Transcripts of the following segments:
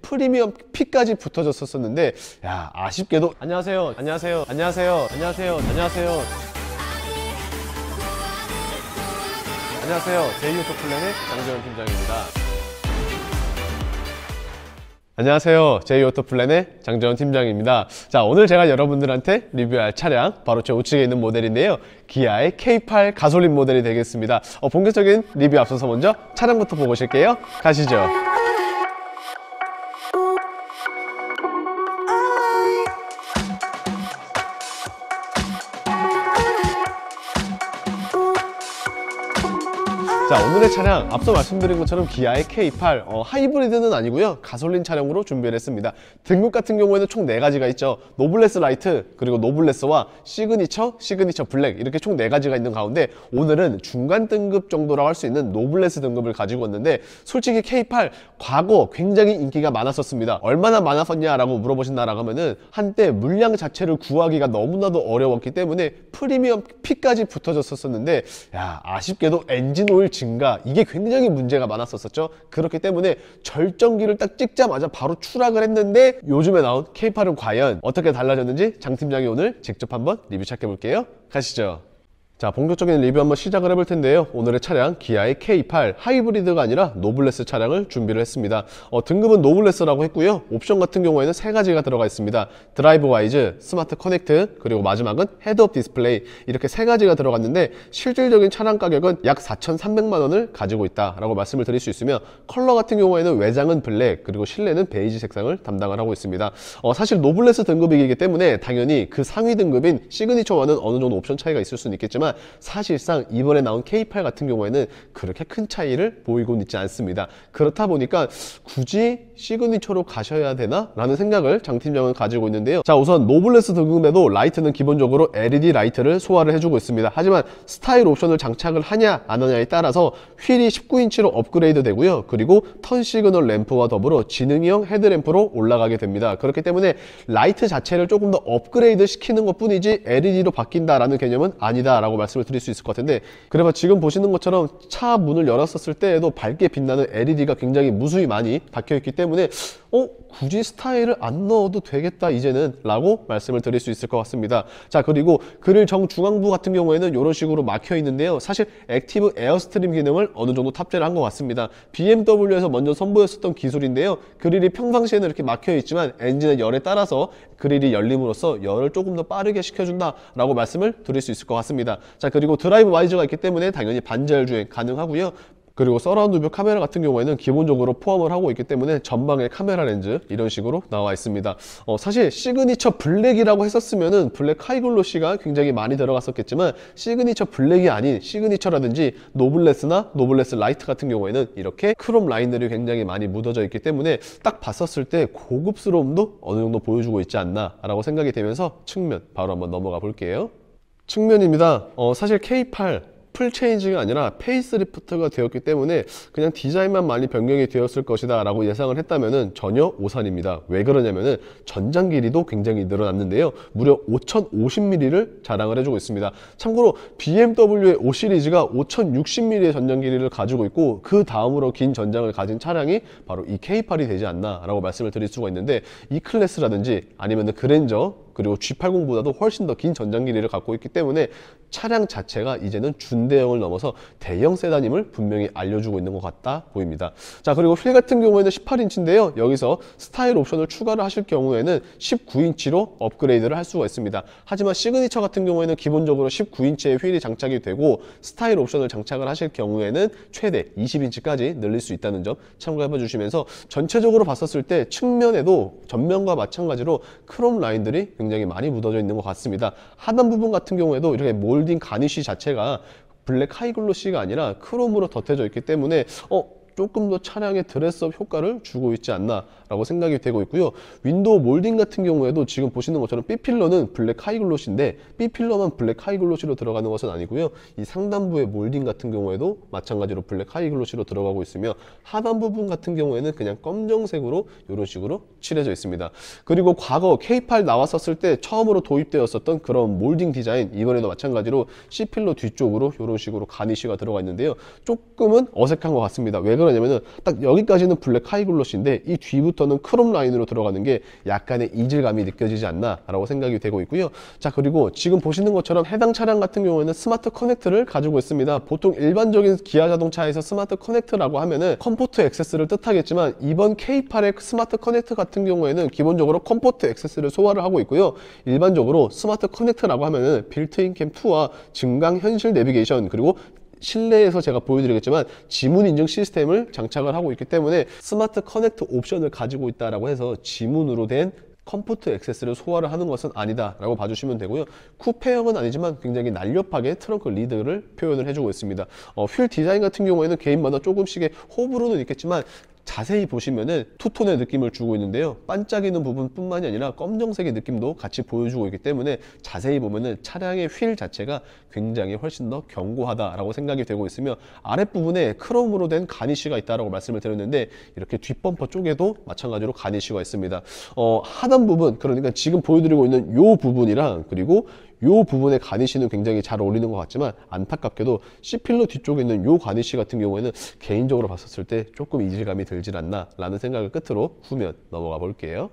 프리미엄 핏까지 붙어졌었는데, 야, 아쉽게도 안녕하세요 제이오토플랜의 장재원 팀장입니다. 안녕하세요, 제이오토플랜의 장재원 팀장입니다. 자, 오늘 제가 여러분들한테 리뷰할 차량 바로 제 우측에 있는 모델인데요, 기아의 K8 가솔린 모델이 되겠습니다. 본격적인 리뷰 앞서서 먼저 차량부터 보고 오실게요. 가시죠. 자, 오늘의 차량 앞서 말씀드린 것처럼 기아의 K8 하이브리드는 아니고요, 가솔린 차량으로 준비를 했습니다. 등급 같은 경우에는 총 4가지가 있죠. 노블레스 라이트, 그리고 노블레스와 시그니처 블랙, 이렇게 총 4가지가 있는 가운데 오늘은 중간 등급 정도라고 할 수 있는 노블레스 등급을 가지고 왔는데, 솔직히 K8 과거 굉장히 인기가 많았었습니다. 얼마나 많았었냐라고 물어보신다라고 하면은 한때 물량 자체를 구하기가 너무나도 어려웠기 때문에 프리미엄 핏까지 붙어졌었는데, 야, 아쉽게도 엔진 오일 증가, 이게 굉장히 문제가 많았었죠. 그렇기 때문에 절정기를 딱 찍자마자 바로 추락을 했는데, 요즘에 나온 K8은 과연 어떻게 달라졌는지 장 팀장이 오늘 직접 한번 리뷰 시작해 볼게요. 가시죠. 자, 본격적인 리뷰 한번 시작을 해볼 텐데요. 오늘의 차량 기아의 K8 하이브리드가 아니라 노블레스 차량을 준비를 했습니다. 등급은 노블레스라고 했고요. 옵션 같은 경우에는 3가지가 들어가 있습니다. 드라이브 와이즈, 스마트 커넥트, 그리고 마지막은 헤드업 디스플레이, 이렇게 3가지가 들어갔는데, 실질적인 차량 가격은 약 4,300만 원을 가지고 있다라고 말씀을 드릴 수 있으며, 컬러 같은 경우에는 외장은 블랙, 그리고 실내는 베이지 색상을 담당을 하고 있습니다. 사실 노블레스 등급이기 때문에 당연히 그 상위 등급인 시그니처와는 어느 정도 옵션 차이가 있을 수는 있겠지만, 사실상 이번에 나온 K8 같은 경우에는 그렇게 큰 차이를 보이고는 있지 않습니다. 그렇다 보니까 굳이 시그니처로 가셔야 되나? 라는 생각을 장 팀장은 가지고 있는데요. 자, 우선 노블레스 등급에도 라이트는 기본적으로 LED 라이트를 소화를 해주고 있습니다. 하지만 스타일 옵션을 장착을 하냐 안 하냐에 따라서 휠이 19인치로 업그레이드 되고요. 그리고 턴 시그널 램프와 더불어 지능형 헤드램프로 올라가게 됩니다. 그렇기 때문에 라이트 자체를 조금 더 업그레이드 시키는 것 뿐이지 LED로 바뀐다라는 개념은 아니다라고 말씀을 드릴 수 있을 것 같은데, 그래서 지금 보시는 것처럼 차 문을 열었었을 때에도 밝게 빛나는 LED가 굉장히 무수히 많이 박혀 있기 때문에 굳이 스타일을 안 넣어도 되겠다 이제는 라고 말씀을 드릴 수 있을 것 같습니다. 자, 그리고 그릴 정중앙부 같은 경우에는 이런 식으로 막혀 있는데요, 사실 액티브 에어스트림 기능을 어느 정도 탑재를 한 것 같습니다. BMW에서 먼저 선보였었던 기술인데요, 그릴이 평상시에는 이렇게 막혀 있지만 엔진의 열에 따라서 그릴이 열림으로써 열을 조금 더 빠르게 식혀준다 라고 말씀을 드릴 수 있을 것 같습니다. 자, 그리고 드라이브 와이즈가 있기 때문에 당연히 반자율 주행 가능하고요. 그리고 서라운드 뷰 카메라 같은 경우에는 기본적으로 포함을 하고 있기 때문에 전방에 카메라 렌즈 이런 식으로 나와 있습니다. 사실 시그니처 블랙이라고 했었으면은 블랙 하이글로시가 굉장히 많이 들어갔었겠지만, 시그니처 블랙이 아닌 시그니처라든지 노블레스나 노블레스 라이트 같은 경우에는 이렇게 크롬 라인들이 굉장히 많이 묻어져 있기 때문에 딱 봤었을 때 고급스러움도 어느 정도 보여주고 있지 않나 라고 생각이 되면서 측면 바로 한번 넘어가 볼게요. 측면입니다. 사실 K8 풀 체인지가 아니라 페이스리프트가 되었기 때문에 그냥 디자인만 많이 변경이 되었을 것이다 라고 예상을 했다면 전혀 오산입니다. 왜 그러냐면은 전장 길이도 굉장히 늘어났는데요, 무려 5050mm를 자랑을 해주고 있습니다. 참고로 BMW의 5 시리즈가 5060mm의 전장 길이를 가지고 있고, 그 다음으로 긴 전장을 가진 차량이 바로 이 K8이 되지 않나 라고 말씀을 드릴 수가 있는데, 이 클래스라든지 아니면 그랜저 그리고 G80보다도 훨씬 더 긴 전장 길이를 갖고 있기 때문에 차량 자체가 이제는 준대형을 넘어서 대형 세단임을 분명히 알려주고 있는 것 같다 보입니다. 자, 그리고 휠 같은 경우에는 18인치인데요 여기서 스타일 옵션을 추가를 하실 경우에는 19인치로 업그레이드를 할 수가 있습니다. 하지만 시그니처 같은 경우에는 기본적으로 19인치의 휠이 장착이 되고, 스타일 옵션을 장착을 하실 경우에는 최대 20인치까지 늘릴 수 있다는 점 참고해 주시면서, 전체적으로 봤었을 때 측면에도 전면과 마찬가지로 크롬 라인들이 굉장히 많이 묻어져 있는 것 같습니다. 하단 부분 같은 경우에도 이렇게 몰딩 가니쉬 자체가 블랙 하이글로시가 아니라 크롬으로 덧해져 있기 때문에 조금 더 차량의 드레스업 효과를 주고 있지 않나 라고 생각이 되고 있고요. 윈도우 몰딩 같은 경우에도 지금 보시는 것처럼 B필러는 블랙 하이글로시인데 B필러만 블랙 하이글로시로 들어가는 것은 아니고요, 이 상단부의 몰딩 같은 경우에도 마찬가지로 블랙 하이글로시로 들어가고 있으며, 하단 부분 같은 경우에는 그냥 검정색으로 이런 식으로 칠해져 있습니다. 그리고 과거 K8 나왔었을 때 처음으로 도입되었었던 그런 몰딩 디자인, 이번에도 마찬가지로 C필러 뒤쪽으로 이런 식으로 가니쉬가 들어가 있는데요, 조금은 어색한 것 같습니다. 왜 들어가냐면은 딱 여기까지는 블랙 하이글로시인데 이 뒤부터는 크롬 라인으로 들어가는 게 약간의 이질감이 느껴지지 않나 라고 생각이 되고 있고요. 자, 그리고 지금 보시는 것처럼 해당 차량 같은 경우에는 스마트 커넥트를 가지고 있습니다. 보통 일반적인 기아 자동차에서 스마트 커넥트라고 하면은 컴포트 액세스를 뜻하겠지만, 이번 K8의 스마트 커넥트 같은 경우에는 기본적으로 컴포트 액세스를 소화를 하고 있고요. 일반적으로 스마트 커넥트라고 하면은 빌트인 캠 2와 증강 현실 내비게이션, 그리고 실내에서 제가 보여드리겠지만 지문 인증 시스템을 장착을 하고 있기 때문에 스마트 커넥트 옵션을 가지고 있다라고 해서 지문으로 된 컴포트 액세스를 소화를 하는 것은 아니다 라고 봐주시면 되고요. 쿠페형은 아니지만 굉장히 날렵하게 트렁크 리드를 표현을 해주고 있습니다. 휠 디자인 같은 경우에는 개인마다 조금씩의 호불호는 있겠지만, 자세히 보시면은 투톤의 느낌을 주고 있는데요. 반짝이는 부분뿐만이 아니라 검정색의 느낌도 같이 보여주고 있기 때문에 자세히 보면은 차량의 휠 자체가 굉장히 훨씬 더 견고하다라고 생각이 되고 있으며, 아랫부분에 크롬으로 된 가니쉬가 있다라고 말씀을 드렸는데, 이렇게 뒷범퍼 쪽에도 마찬가지로 가니쉬가 있습니다. 하단 부분, 그러니까 지금 보여드리고 있는 요 부분이랑 그리고 요 부분의 가니쉬는 굉장히 잘 어울리는 것 같지만, 안타깝게도 C필러 뒤쪽에 있는 요 가니쉬 같은 경우에는 개인적으로 봤었을 때 조금 이질감이 들질 않나 라는 생각을 끝으로 후면 넘어가 볼게요.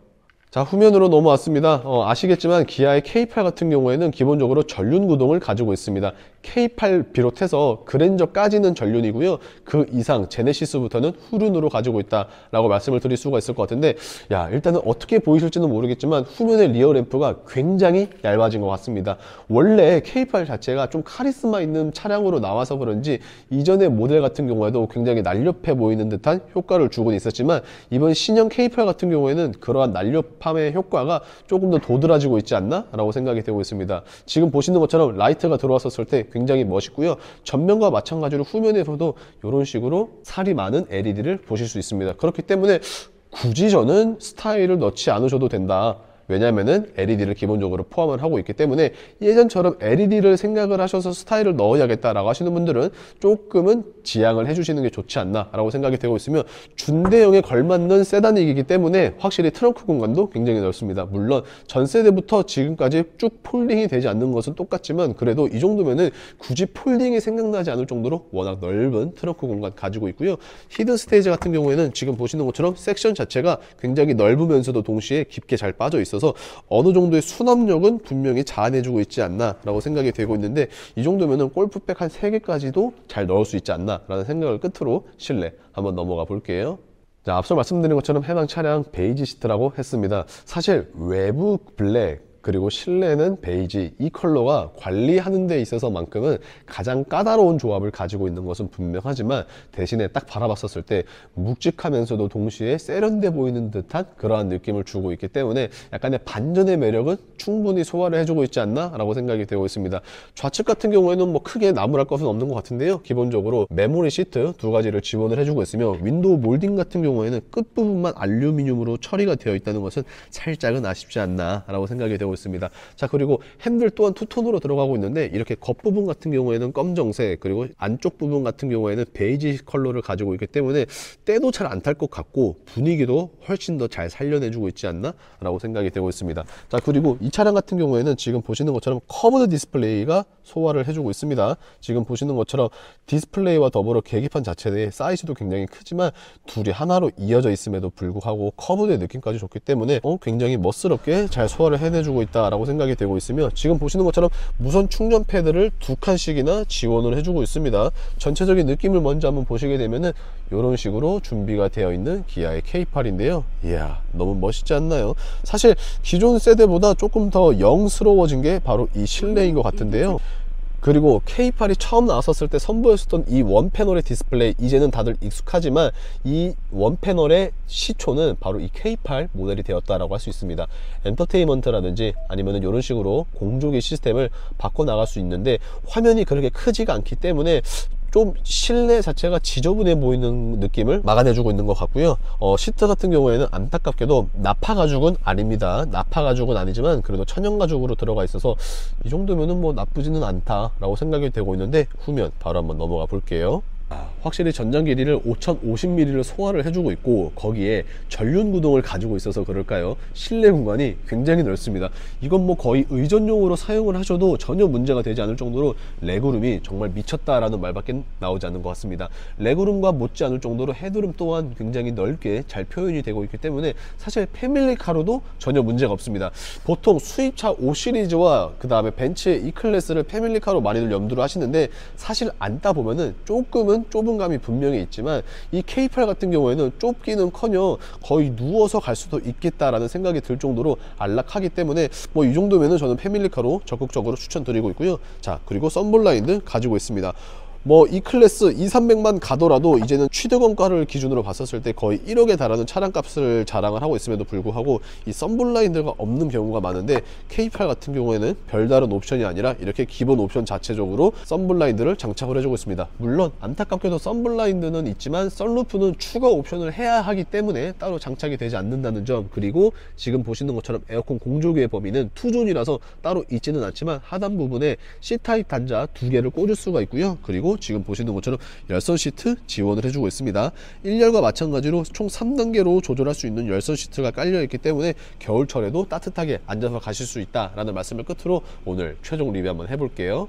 자, 후면으로 넘어왔습니다. 아시겠지만 기아의 K8 같은 경우에는 기본적으로 전륜 구동을 가지고 있습니다. K8 비롯해서 그랜저까지는 전륜이고요. 그 이상 제네시스부터는 후륜으로 가지고 있다라고 말씀을 드릴 수가 있을 것 같은데, 일단은 어떻게 보이실지는 모르겠지만 후면의 리어 램프가 굉장히 얇아진 것 같습니다. 원래 K8 자체가 좀 카리스마 있는 차량으로 나와서 그런지 이전의 모델 같은 경우에도 굉장히 날렵해 보이는 듯한 효과를 주고는 있었지만, 이번 신형 K8 같은 경우에는 그러한 날렵함의 효과가 조금 더 도드라지고 있지 않나 라고 생각이 되고 있습니다. 지금 보시는 것처럼 라이트가 들어왔었을 때 굉장히 멋있고요. 전면과 마찬가지로 후면에서도 이런 식으로 살이 많은 LED를 보실 수 있습니다. 그렇기 때문에 굳이 저는 스타일을 넣지 않으셔도 된다. 왜냐면은 LED를 기본적으로 포함을 하고 있기 때문에, 예전처럼 LED를 생각을 하셔서 스타일을 넣어야겠다라고 하시는 분들은 조금은 지양을 해주시는 게 좋지 않나 라고 생각이 되고 있으며, 준대형에 걸맞는 세단이기 때문에 확실히 트렁크 공간도 굉장히 넓습니다. 물론 전 세대부터 지금까지 쭉 폴딩이 되지 않는 것은 똑같지만, 그래도 이 정도면은 굳이 폴딩이 생각나지 않을 정도로 워낙 넓은 트렁크 공간 가지고 있고요. 히든 스테이지 같은 경우에는 지금 보시는 것처럼 섹션 자체가 굉장히 넓으면서도 동시에 깊게 잘 빠져 있어서 어느 정도의 수납력은 분명히 자아내주고 있지 않나 라고 생각이 되고 있는데, 이 정도면은 골프백 한 3개까지도 잘 넣을 수 있지 않나 라는 생각을 끝으로 실내 한번 넘어가 볼게요. 자, 앞서 말씀드린 것처럼 해당 차량 베이지 시트라고 했습니다. 사실 외부 블랙 그리고 실내는 베이지, 이 컬러가 관리하는 데 있어서만큼은 가장 까다로운 조합을 가지고 있는 것은 분명하지만, 대신에 딱 바라봤었을 때 묵직하면서도 동시에 세련돼 보이는 듯한 그러한 느낌을 주고 있기 때문에 약간의 반전의 매력은 충분히 소화를 해주고 있지 않나 라고 생각이 되고 있습니다. 좌측 같은 경우에는 뭐 크게 나무랄 것은 없는 것 같은데요. 기본적으로 메모리 시트 2가지를 지원을 해주고 있으며, 윈도우 몰딩 같은 경우에는 끝부분만 알루미늄으로 처리가 되어 있다는 것은 살짝은 아쉽지 않나 라고 생각이 되고 있습니다. 자, 그리고 핸들 또한 투톤으로 들어가고 있는데, 이렇게 겉부분 같은 경우에는 검정색, 그리고 안쪽 부분 같은 경우에는 베이지 컬러를 가지고 있기 때문에 때도 잘 안 탈 것 같고 분위기도 훨씬 더 잘 살려내주고 있지 않나 라고 생각이 되고 있습니다. 자, 그리고 이 차량 같은 경우에는 지금 보시는 것처럼 커브드 디스플레이가 소화를 해주고 있습니다. 지금 보시는 것처럼 디스플레이와 더불어 계기판 자체의 사이즈도 굉장히 크지만 둘이 하나로 이어져 있음에도 불구하고 커브드의 느낌까지 좋기 때문에 굉장히 멋스럽게 잘 소화를 해내주고 있다라고 생각이 되고 있으며, 지금 보시는 것처럼 무선 충전 패드를 2칸씩이나 지원을 해주고 있습니다. 전체적인 느낌을 먼저 한번 보시게 되면은 이런 식으로 준비가 되어 있는 기아의 K8인데요. 이야, 너무 멋있지 않나요? 사실 기존 세대보다 조금 더 영스러워진 게 바로 이 실내인 것 같은데요. 그리고 K8이 처음 나왔었을 때 선보였었던 이 원패널의 디스플레이, 이제는 다들 익숙하지만 이 원패널의 시초는 바로 이 K8 모델이 되었다라고 할 수 있습니다. 엔터테인먼트라든지 아니면 이런 식으로 공조기 시스템을 바꿔나갈 수 있는데, 화면이 그렇게 크지가 않기 때문에 좀 실내 자체가 지저분해 보이는 느낌을 막아내주고 있는 것 같고요. 시트 같은 경우에는 안타깝게도 나파 가죽은 아닙니다. 나파 가죽은 아니지만 그래도 천연 가죽으로 들어가 있어서 이 정도면은 뭐 나쁘지는 않다라고 생각이 되고 있는데, 후면 바로 한번 넘어가 볼게요. 확실히 전장 길이를 5050mm를 소화를 해주고 있고 거기에 전륜 구동을 가지고 있어서 그럴까요? 실내 공간이 굉장히 넓습니다. 이건 뭐 거의 의전용으로 사용을 하셔도 전혀 문제가 되지 않을 정도로 레그룸이 정말 미쳤다라는 말밖에 나오지 않는 것 같습니다. 레그룸과 못지않을 정도로 헤드룸 또한 굉장히 넓게 잘 표현이 되고 있기 때문에 사실 패밀리카로도 전혀 문제가 없습니다. 보통 수입차 5 시리즈와 그 다음에 벤츠 E클래스를 패밀리카로 많이들 염두를 하시는데 사실 앉다 보면은 조금은 좁은 감이 분명히 있지만 이 K8 같은 경우에는 좁기는커녕 거의 누워서 갈 수도 있겠다라는 생각이 들 정도로 안락하기 때문에 뭐 이 정도면은 저는 패밀리카로 적극적으로 추천드리고 있고요. 자, 그리고 썬블라인드 가지고 있습니다. 뭐 E클래스 2,300만 가더라도 이제는 취득원가를 기준으로 봤었을 때 거의 1억에 달하는 차량값을 자랑을 하고 있음에도 불구하고 이 썬블라인드가 없는 경우가 많은데 K8 같은 경우에는 별다른 옵션이 아니라 이렇게 기본 옵션 자체적으로 썬블라인드를 장착을 해주고 있습니다. 물론 안타깝게도 썬블라인드는 있지만 썬루프는 추가 옵션을 해야 하기 때문에 따로 장착이 되지 않는다는 점, 그리고 지금 보시는 것처럼 에어컨 공조기의 범위는 2존이라서 따로 있지는 않지만 하단 부분에 C타입 단자 2개를 꽂을 수가 있고요. 그리고 지금 보시는 것처럼 열선 시트 지원을 해주고 있습니다. 1열과 마찬가지로 총 3단계로 조절할 수 있는 열선 시트가 깔려 있기 때문에 겨울철에도 따뜻하게 앉아서 가실 수 있다라는 말씀을 끝으로 오늘 최종 리뷰 한번 해볼게요.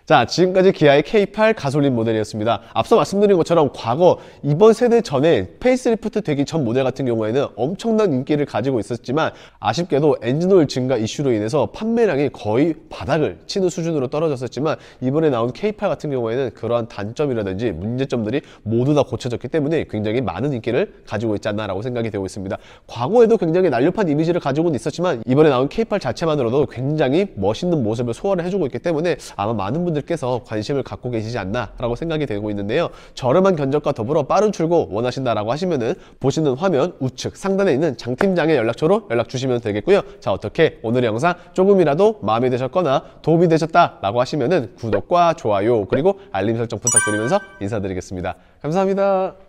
자, 지금까지 기아의 K8 가솔린 모델이었습니다. 앞서 말씀드린 것처럼 과거 이번 세대 전에 페이스리프트 되기 전 모델 같은 경우에는 엄청난 인기를 가지고 있었지만 아쉽게도 엔진오일 증가 이슈로 인해서 판매량이 거의 바닥을 치는 수준으로 떨어졌었지만 이번에 나온 K8 같은 경우에는 그러한 단점이라든지 문제점들이 모두 다 고쳐졌기 때문에 굉장히 많은 인기를 가지고 있지 않나라고 생각이 되고 있습니다. 과거에도 굉장히 날렵한 이미지를 가지고는 있었지만 이번에 나온 K8 자체만으로도 굉장히 멋있는 모습을 소화를 해주고 있기 때문에 아마 많은 분들께서 관심을 갖고 계시지 않나 라고 생각이 되고 있는데요. 저렴한 견적과 더불어 빠른 출고 원하신다라고 하시면은 보시는 화면 우측 상단에 있는 장팀장의 연락처로 연락 주시면 되겠고요. 자, 어떻게 오늘의 영상 조금이라도 마음에 드셨거나 도움이 되셨다 라고 하시면은 구독과 좋아요 그리고 알림 설정 부탁드리면서 인사드리겠습니다. 감사합니다.